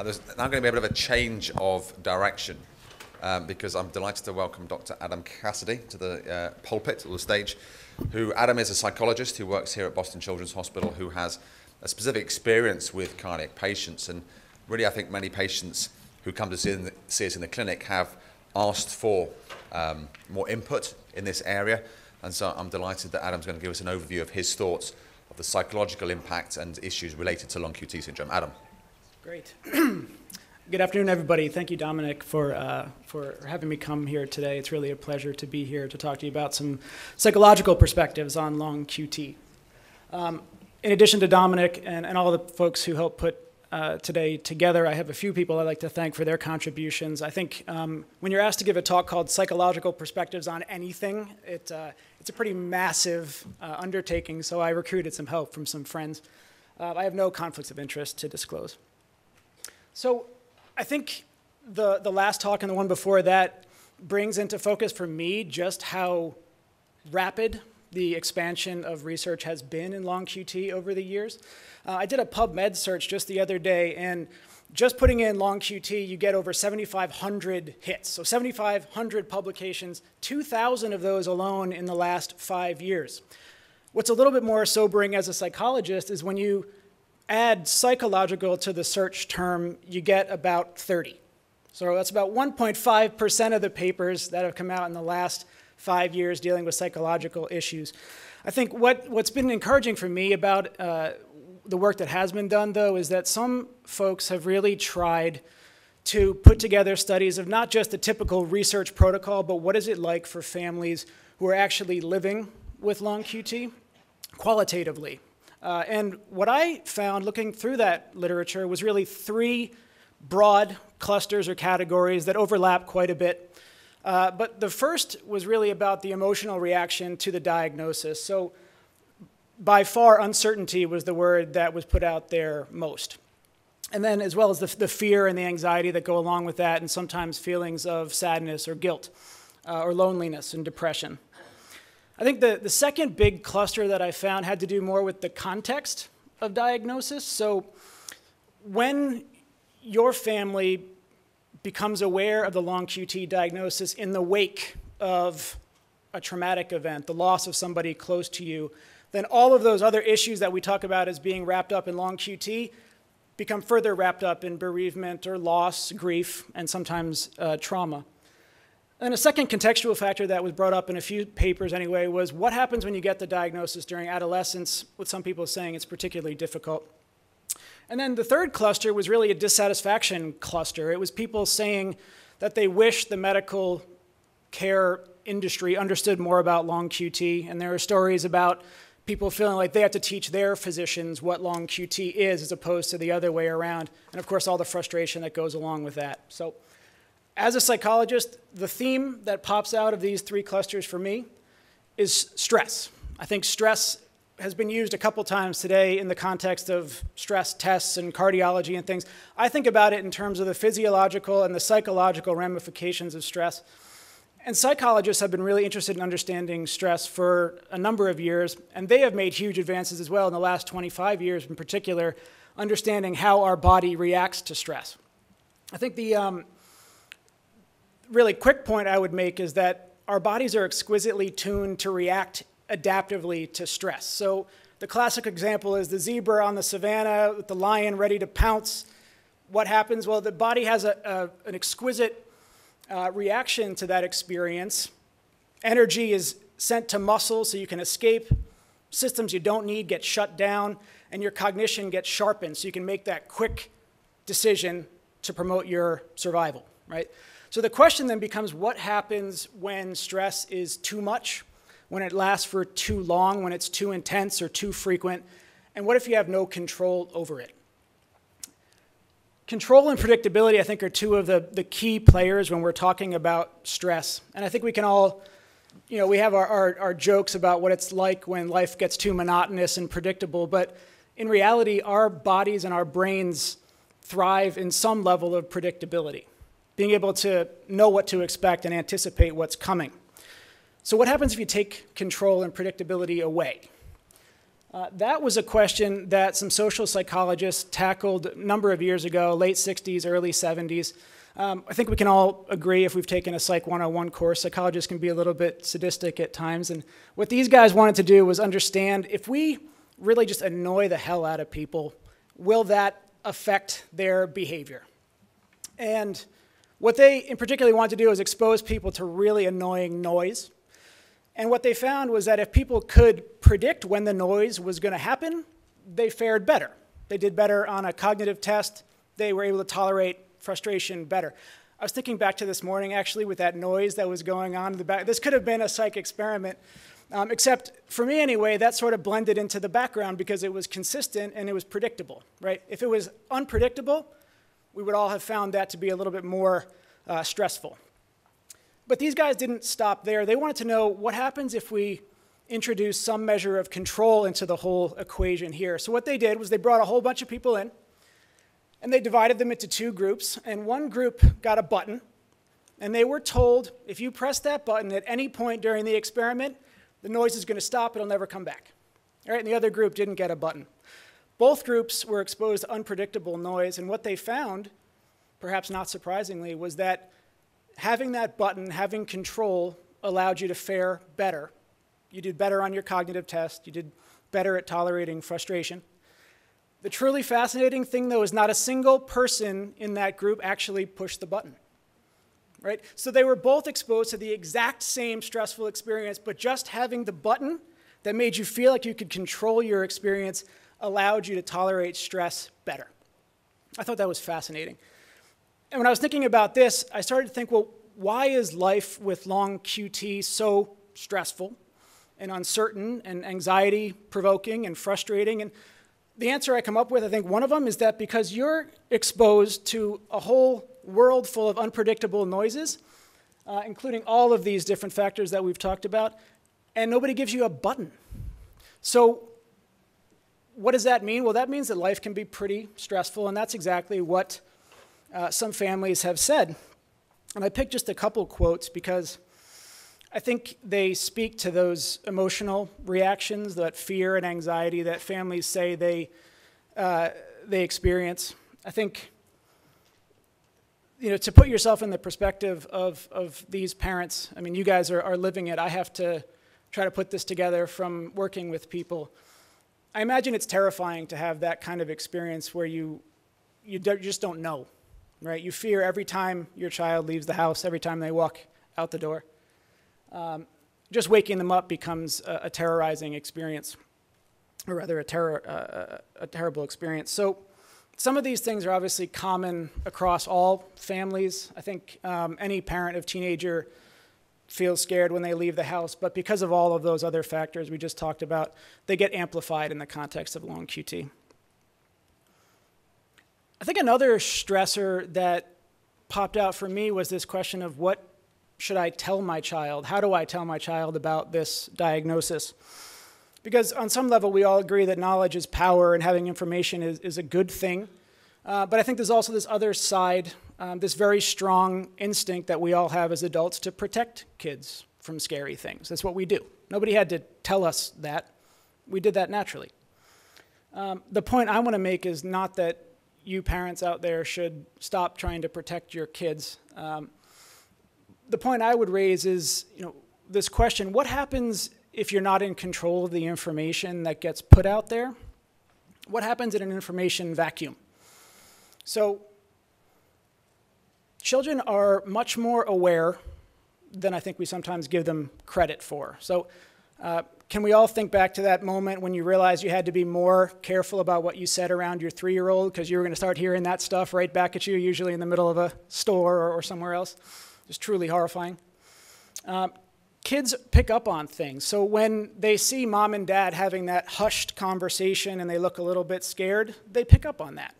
There's now going to be a bit of a change of direction because I'm delighted to welcome Dr. Adam Cassidy to the pulpit, or the stage. Adam is a psychologist who works here at Boston Children's Hospital, who has a specific experience with cardiac patients. And really, I think many patients who come to see us in the clinic have asked for more input in this area. And so I'm delighted that Adam's going to give us an overview of his thoughts of the psychological impact and issues related to long QT syndrome. Adam. Great. Good afternoon, everybody. Thank you, Dominic, for having me come here today. It's really a pleasure to be here to talk to you about some psychological perspectives on long QT. In addition to Dominic and all the folks who helped put today together, I have a few people I'd like to thank for their contributions. I think when you're asked to give a talk called Psychological Perspectives on Anything, it's a pretty massive undertaking, so I recruited some help from some friends. I have no conflicts of interest to disclose. So I think the last talk and the one before that brings into focus for me just how rapid the expansion of research has been in long QT over the years. I did a PubMed search just the other day, and just putting in long QT, you get over 7,500 hits. So 7,500 publications, 2,000 of those alone in the last 5 years. What's a little bit more sobering as a psychologist is when you add psychological to the search term, you get about 30. So that's about 1.5% of the papers that have come out in the last 5 years dealing with psychological issues. I think what's been encouraging for me about the work that has been done, though, is that some folks have really tried to put together studies of not just the typical research protocol, but what is it like for families who are actually living with long QT qualitatively. And what I found looking through that literature was really 3 broad clusters or categories that overlap quite a bit. But the first was really about the emotional reaction to the diagnosis. So by far, uncertainty was the word that was put out there most. And then as well as the fear and the anxiety that go along with that, and sometimes feelings of sadness or guilt or loneliness and depression. I think the second big cluster that I found had to do more with the context of diagnosis. So when your family becomes aware of the long QT diagnosis in the wake of a traumatic event, the loss of somebody close to you, then all of those other issues that we talk about as being wrapped up in long QT become further wrapped up in bereavement or loss, grief, and sometimes trauma. And a second contextual factor that was brought up in a few papers anyway was what happens when you get the diagnosis during adolescence, with some people saying it's particularly difficult. And then the third cluster was really a dissatisfaction cluster. It was people saying that they wish the medical care industry understood more about long QT, and there are stories about people feeling like they have to teach their physicians what long QT is as opposed to the other way around, and of course all the frustration that goes along with that. So as a psychologist, the theme that pops out of these 3 clusters for me is stress. I think stress has been used a couple times today in the context of stress tests and cardiology and things. I think about it in terms of the physiological and the psychological ramifications of stress. And psychologists have been really interested in understanding stress for a number of years, and they have made huge advances as well in the last 25 years in particular, understanding how our body reacts to stress. I think the really quick point I would make is that our bodies are exquisitely tuned to react adaptively to stress. So the classic example is the zebra on the savannah with the lion ready to pounce. What happens? Well, the body has an exquisite reaction to that experience. Energy is sent to muscles so you can escape. Systems you don't need get shut down, and your cognition gets sharpened so you can make that quick decision to promote your survival, right? So the question then becomes, what happens when stress is too much, when it lasts for too long, when it's too intense or too frequent, and what if you have no control over it? Control and predictability, I think, are 2 of the key players when we're talking about stress. And I think we can all, we have our jokes about what it's like when life gets too monotonous and predictable, but in reality, our bodies and our brains thrive in some level of predictability, being able to know what to expect and anticipate what's coming. So what happens if you take control and predictability away? That was a question that some social psychologists tackled a number of years ago, late 60s, early 70s. I think we can all agree, if we've taken a Psych 101 course, psychologists can be a little bit sadistic at times. And what these guys wanted to do was understand, if we really just annoy the hell out of people, will that affect their behavior? And what they in particular wanted to do is expose people to really annoying noise. And what they found was that if people could predict when the noise was going to happen, they fared better. They did better on a cognitive test. They were able to tolerate frustration better. I was thinking back to this morning, actually, with that noise that was going on in the back. This could have been a psych experiment, except for me anyway, that sort of blended into the background because it was consistent and it was predictable, right? If it was unpredictable, we would all have found that to be a little bit more stressful. But these guys didn't stop there. They wanted to know what happens if we introduce some measure of control into the whole equation here. So what they did was they brought a whole bunch of people in, and they divided them into two groups. And one group got a button, and they were told, if you press that button at any point during the experiment, the noise is going to stop. It'll never come back. All right, and the other group didn't get a button. Both groups were exposed to unpredictable noise, and what they found, perhaps not surprisingly, was that having that button, having control, allowed you to fare better. You did better on your cognitive test. You did better at tolerating frustration. The truly fascinating thing, though, is not a single person in that group actually pushed the button, right? So they were both exposed to the exact same stressful experience, but just having the button that made you feel like you could control your experience allowed you to tolerate stress better. I thought that was fascinating. And when I was thinking about this, I started to think, well, why is life with long QT so stressful and uncertain and anxiety-provoking and frustrating? And the answer I come up with, I think one of them is that because you're exposed to a whole world full of unpredictable noises, including all of these different factors that we've talked about, and nobody gives you a button. So what does that mean? Well, that means that life can be pretty stressful, and that's exactly what some families have said. And I picked just a couple quotes because I think they speak to those emotional reactions, that fear and anxiety that families say they experience. I think, to put yourself in the perspective of these parents, I mean, you guys are living it. I have to try to put this together from working with people. I imagine it's terrifying to have that kind of experience where you just don't know. Right? You fear every time your child leaves the house, every time they walk out the door. Just waking them up becomes a terrorizing experience, or rather a terrible experience. So some of these things are obviously common across all families. I think any parent of teenager feels scared when they leave the house, but because of all of those other factors we just talked about, they get amplified in the context of long QT. I think another stressor that popped out for me was this question of what should I tell my child? How do I tell my child about this diagnosis? Because on some level, we all agree that knowledge is power and having information is a good thing. But I think there's also this other side, this very strong instinct that we all have as adults to protect kids from scary things. That's what we do. Nobody had to tell us that. We did that naturally. The point I want to make is not that you parents out there should stop trying to protect your kids. The point I would raise is, this question, what happens if you're not in control of the information that gets put out there? What happens in an information vacuum? So children are much more aware than I think we sometimes give them credit for. So can we all think back to that moment when you realized you had to be more careful about what you said around your 3-year-old because you were going to start hearing that stuff right back at you, usually in the middle of a store or somewhere else? It's truly horrifying. Kids pick up on things. So when they see mom and dad having that hushed conversation and they look a little bit scared, they pick up on that.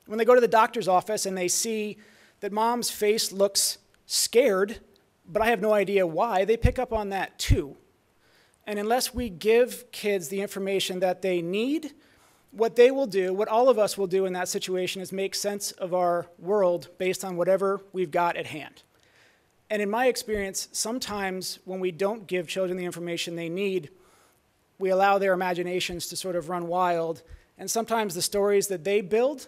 When they go to the doctor's office and they see that mom's face looks scared, but I have no idea why, they pick up on that too. And unless we give kids the information that they need, what they will do, what all of us will do in that situation, is make sense of our world based on whatever we've got at hand. And in my experience, sometimes when we don't give children the information they need, we allow their imaginations to sort of run wild, and sometimes the stories that they build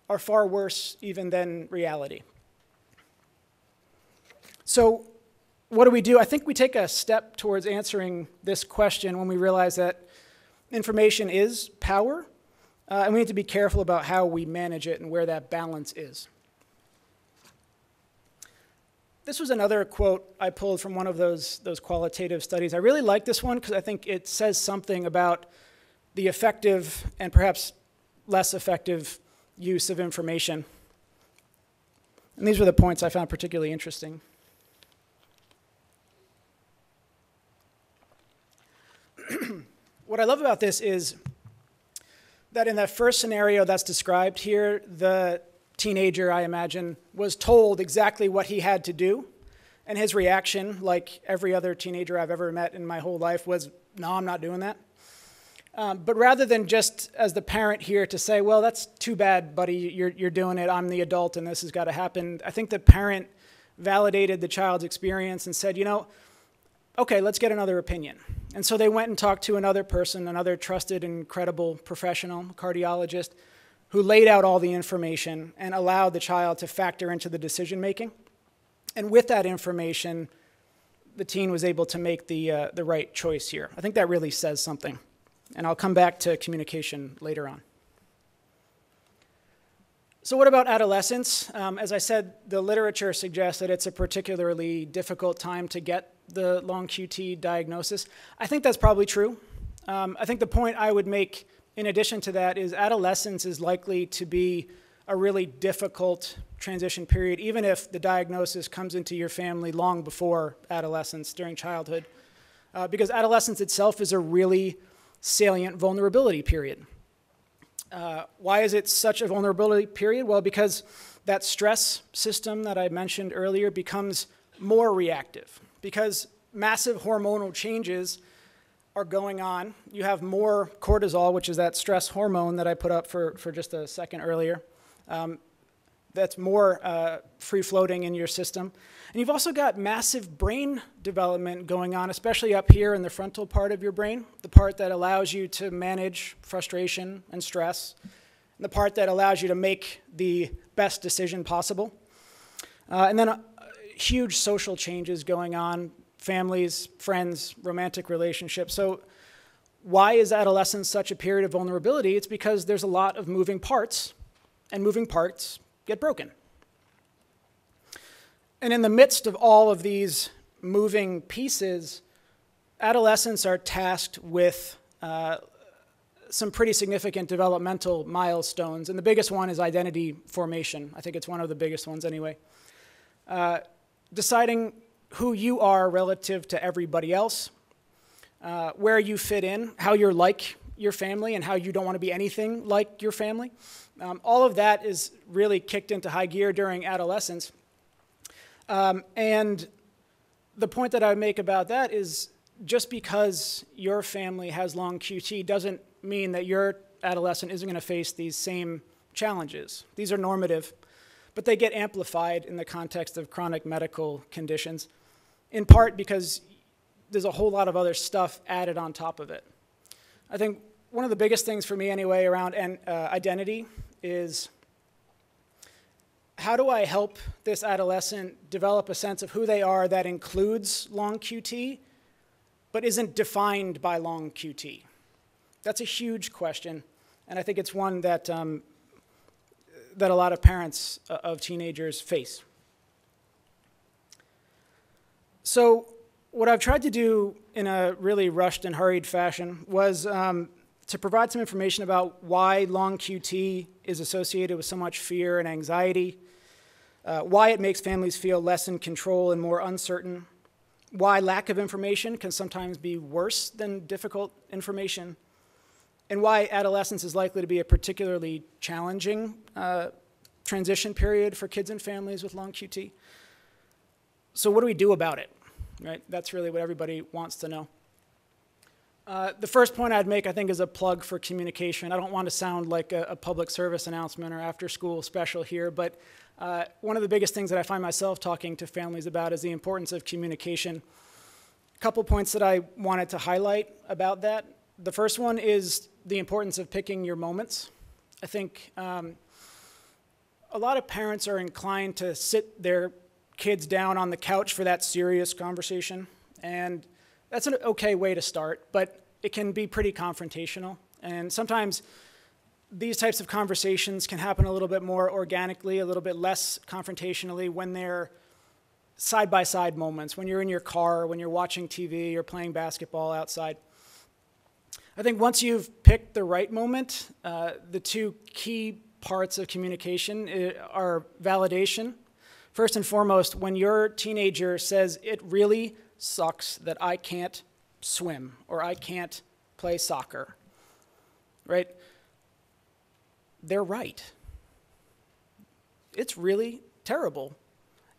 are far worse even than reality. So what do? I think we take a step towards answering this question when we realize that information is power, and we need to be careful about how we manage it and where that balance is. This was another quote I pulled from one of those qualitative studies. I really like this one because I think it says something about the effective and perhaps less effective use of information. And these were the points I found particularly interesting. What I love about this is that in that first scenario that's described here, the teenager, I imagine, was told exactly what he had to do, and his reaction, like every other teenager I've ever met in my whole life, was, no, I'm not doing that. But rather than just as the parent here to say, well, that's too bad, buddy, you're doing it, I'm the adult and this has got to happen, I think the parent validated the child's experience and said, you know, okay, let's get another opinion. And so they went and talked to another person, another trusted and credible professional, cardiologist, who laid out all the information and allowed the child to factor into the decision making. And with that information, the teen was able to make the right choice here. I think that really says something. And I'll come back to communication later on. So what about adolescence? As I said, the literature suggests that it's a particularly difficult time to get the long QT diagnosis. I think that's probably true. I think the point I would make in addition to that is adolescence is likely to be a really difficult transition period, even if the diagnosis comes into your family long before adolescence, during childhood, because adolescence itself is a really salient vulnerability period. Why is it such a vulnerability period? Well, because that stress system that I mentioned earlier becomes more reactive, because massive hormonal changes are going on. You have more cortisol, which is that stress hormone that I put up for just a second earlier. That's more free-floating in your system. And you've also got massive brain development going on, especially up here in the frontal part of your brain, the part that allows you to manage frustration and stress, and the part that allows you to make the best decision possible. And then huge social changes going on, families, friends, romantic relationships. So why is adolescence such a period of vulnerability? It's because there's a lot of moving parts, and moving parts get broken. And in the midst of all of these moving pieces, adolescents are tasked with some pretty significant developmental milestones. And the biggest one is identity formation. I think it's one of the biggest ones anyway. Deciding who you are relative to everybody else, where you fit in, how you're like your family, and how you don't want to be anything like your family. All of that is really kicked into high gear during adolescence. And the point that I would make about that is just because your family has long QT doesn't mean that your adolescent isn't going to face these same challenges. These are normative, but they get amplified in the context of chronic medical conditions, in part because there's a whole lot of other stuff added on top of it. I think one of the biggest things for me anyway around identity is, how do I help this adolescent develop a sense of who they are that includes long QT, but isn't defined by long QT? That's a huge question, and I think it's one that, that a lot of parents of teenagers face. So what I've tried to do in a really rushed and hurried fashion was to provide some information about why long QT is associated with so much fear and anxiety, why it makes families feel less in control and more uncertain, why lack of information can sometimes be worse than difficult information, and why adolescence is likely to be a particularly challenging transition period for kids and families with long QT. So what do we do about it? Right? That's really what everybody wants to know. The first point I'd make, I think, is a plug for communication. I don't want to sound like a public service announcement or after-school special here, but one of the biggest things that I find myself talking to families about is the importance of communication. A couple points that I wanted to highlight about that. The first one is the importance of picking your moments. I think a lot of parents are inclined to sit their kids down on the couch for that serious conversation, and that's an okay way to start, but it can be pretty confrontational. And sometimes these types of conversations can happen a little bit more organically, a little bit less confrontationally when they're side-by-side moments, when you're in your car, when you're watching TV or playing basketball outside. I think once you've picked the right moment, the two key parts of communication are validation. First and foremost, when your teenager says, "It really sucks that I can't swim or I can't play soccer," right? They're right. It's really terrible.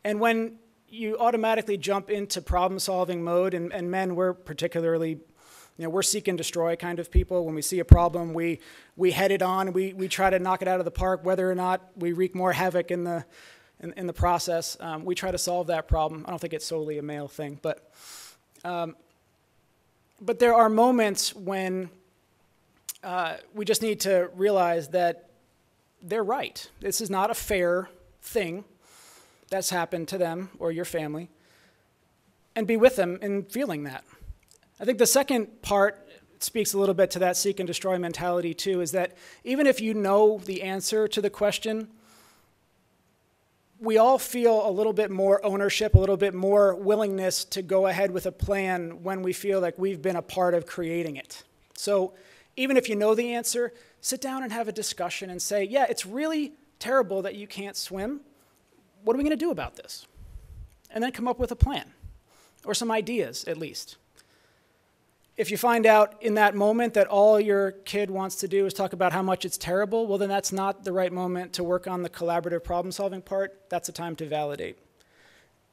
And when you automatically jump into problem-solving mode, and men, we're particularly, we're seek and destroy kind of people. When we see a problem, we head it on. We try to knock it out of the park, whether or not we wreak more havoc in the process. We try to solve that problem. I don't think it's solely a male thing, but there are moments when we just need to realize that they're right. This is not a fair thing that's happened to them or your family, and be with them in feeling that. I think the second part speaks a little bit to that seek and destroy mentality too, is that even if you know the answer to the question, we all feel a little bit more ownership, a little bit more willingness to go ahead with a plan when we feel like we've been a part of creating it. So even if you know the answer, sit down and have a discussion and say, yeah, it's really terrible that you can't swim. What are we going to do about this? And then come up with a plan, or some ideas at least. If you find out in that moment that all your kid wants to do is talk about how much it's terrible, well, then that's not the right moment to work on the collaborative problem-solving part. That's a time to validate.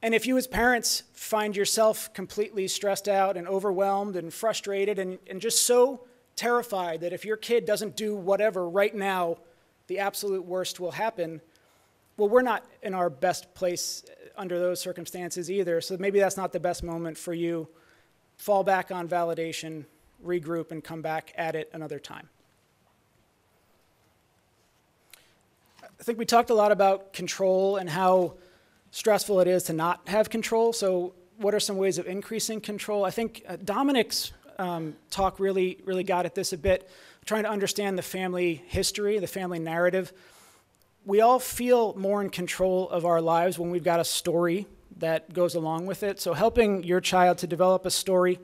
And if you as parents find yourself completely stressed out and overwhelmed and frustrated and just so terrified that if your kid doesn't do whatever right now, the absolute worst will happen, well, we're not in our best place under those circumstances either, so maybe that's not the best moment for you. Fall back on validation, regroup, and come back at it another time. I think we talked a lot about control and how stressful it is to not have control, so what are some ways of increasing control? I think Dominic's talk really got at this a bit, trying to understand the family history, the family narrative. We all feel more in control of our lives when we've got a story that goes along with it. So helping your child to develop a story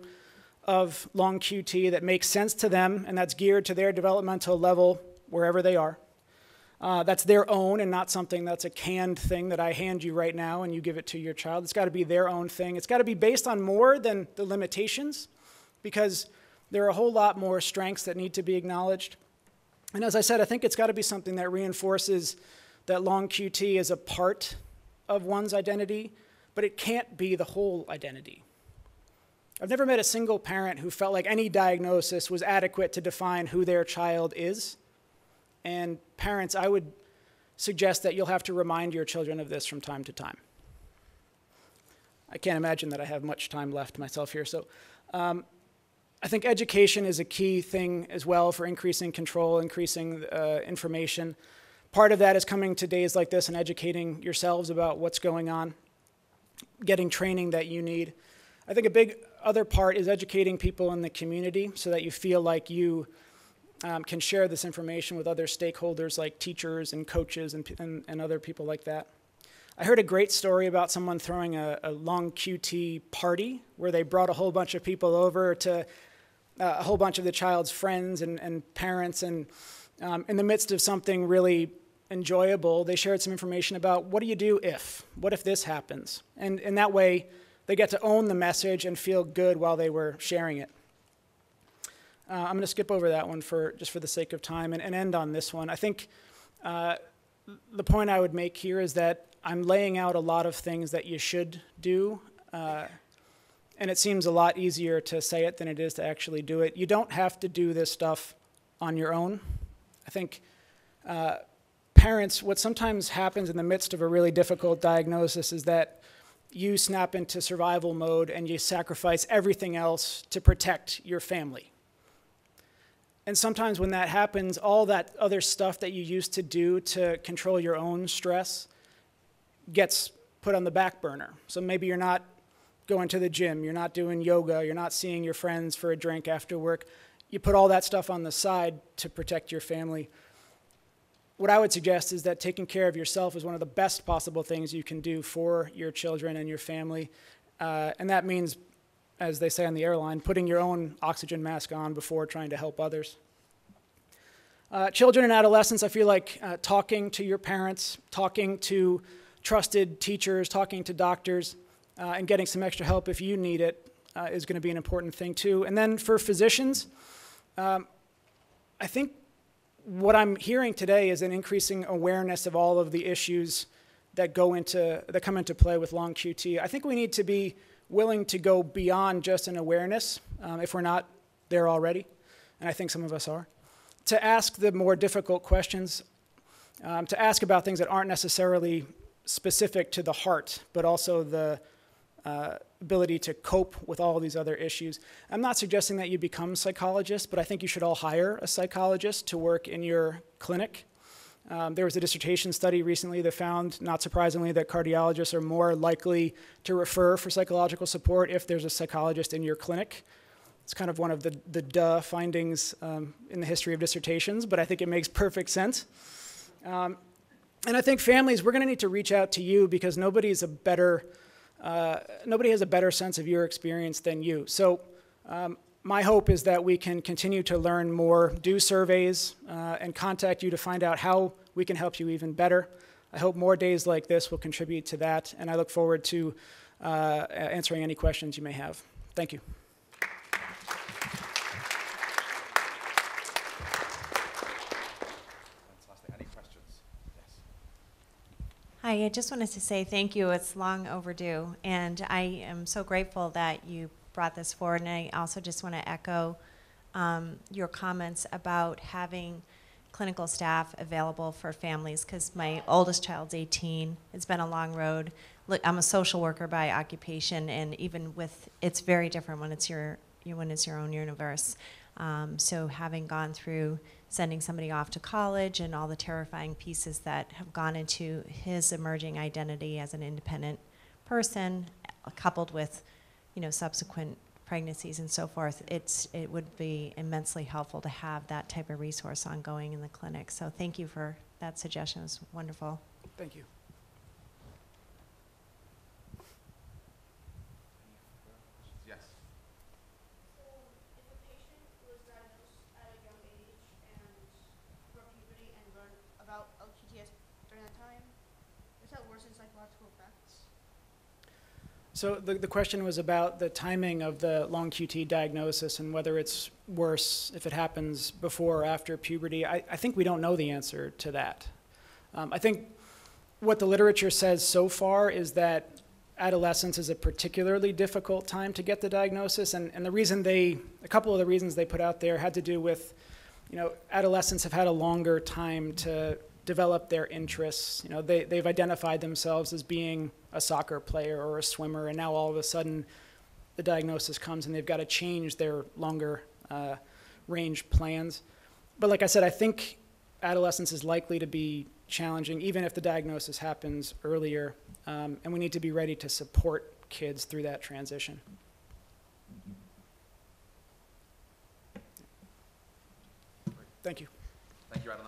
of long QT that makes sense to them and that's geared to their developmental level wherever they are. That's their own and not something that's a canned thing that I hand you right now and you give it to your child. It's got to be their own thing. It's got to be based on more than the limitations, because there are a whole lot more strengths that need to be acknowledged. And as I said, I think it's got to be something that reinforces that long QT is a part of one's identity, but it can't be the whole identity. I've never met a single parent who felt like any diagnosis was adequate to define who their child is. And parents, I would suggest that you'll have to remind your children of this from time to time. I can't imagine that I have much time left myself here, so I think education is a key thing as well for increasing control, increasing information. Part of that is coming to days like this and educating yourselves about what's going on, getting training that you need. I think a big other part is educating people in the community so that you feel like you can share this information with other stakeholders like teachers and coaches and other people like that. I heard a great story about someone throwing a long QT party where they brought a whole bunch of people over to a whole bunch of the child's friends and parents, and in the midst of something really enjoyable, they shared some information about what do you do what if this happens? And in that way, they get to own the message and feel good while they were sharing it. I'm going to skip over that one just for the sake of time and end on this one. I think the point I would make here is that I'm laying out a lot of things that you should do, and it seems a lot easier to say it than it is to actually do it. You don't have to do this stuff on your own. I think parents, what sometimes happens in the midst of a really difficult diagnosis is that you snap into survival mode and you sacrifice everything else to protect your family. And sometimes when that happens, all that other stuff that you used to do to control your own stress gets put on the back burner. So maybe you're not going to the gym, you're not doing yoga, you're not seeing your friends for a drink after work. You put all that stuff on the side to protect your family. What I would suggest is that taking care of yourself is one of the best possible things you can do for your children and your family. And that means, as they say on the airline, putting your own oxygen mask on before trying to help others. Children and adolescents, I feel like talking to your parents, talking to trusted teachers, talking to doctors, and getting some extra help if you need it is going to be an important thing too. And then for physicians, I think what I'm hearing today is an increasing awareness of all of the issues that come into play with long QT. I think we need to be willing to go beyond just an awareness, if we're not there already, and I think some of us are, to ask the more difficult questions, to ask about things that aren't necessarily specific to the heart, but also the ability to cope with all of these other issues. I'm not suggesting that you become psychologists, but I think you should all hire a psychologist to work in your clinic. There was a dissertation study recently that found, not surprisingly, that cardiologists are more likely to refer for psychological support if there's a psychologist in your clinic. It's kind of one of the duh findings in the history of dissertations, but I think it makes perfect sense. And I think families, we're going to need to reach out to you because nobody has a better sense of your experience than you. So my hope is that we can continue to learn more, do surveys, and contact you to find out how we can help you even better. I hope more days like this will contribute to that, and I look forward to answering any questions you may have. Thank you. Fantastic. Any questions? Yes. Hi, I just wanted to say thank you. It's long overdue, and I am so grateful that you brought this forward, and I also just want to echo your comments about having clinical staff available for families, because my oldest child's 18. It's been a long road. Look, I'm a social worker by occupation, and even with, it's very different when it's your own universe. So having gone through sending somebody off to college and all the terrifying pieces that have gone into his emerging identity as an independent person, coupled with, subsequent pregnancies and so forth, it would be immensely helpful to have that type of resource ongoing in the clinic. So thank you for that suggestion. It was wonderful. Thank you. Yes. So, if a patient was diagnosed at a young age and for puberty and learned about LQTS during that time, does that worsen psychological effects? So the question was about the timing of the long QT diagnosis and whether it's worse if it happens before or after puberty. I think we don't know the answer to that. I think what the literature says so far is that adolescence is a particularly difficult time to get the diagnosis, and a couple of the reasons they put out there had to do with, adolescents have had a longer time to develop their interests. They've identified themselves as being a soccer player or a swimmer, and now all of a sudden the diagnosis comes and they've got to change their longer range plans. But like I said, I think adolescence is likely to be challenging even if the diagnosis happens earlier, and we need to be ready to support kids through that transition. Thank you. Thank you, Adam.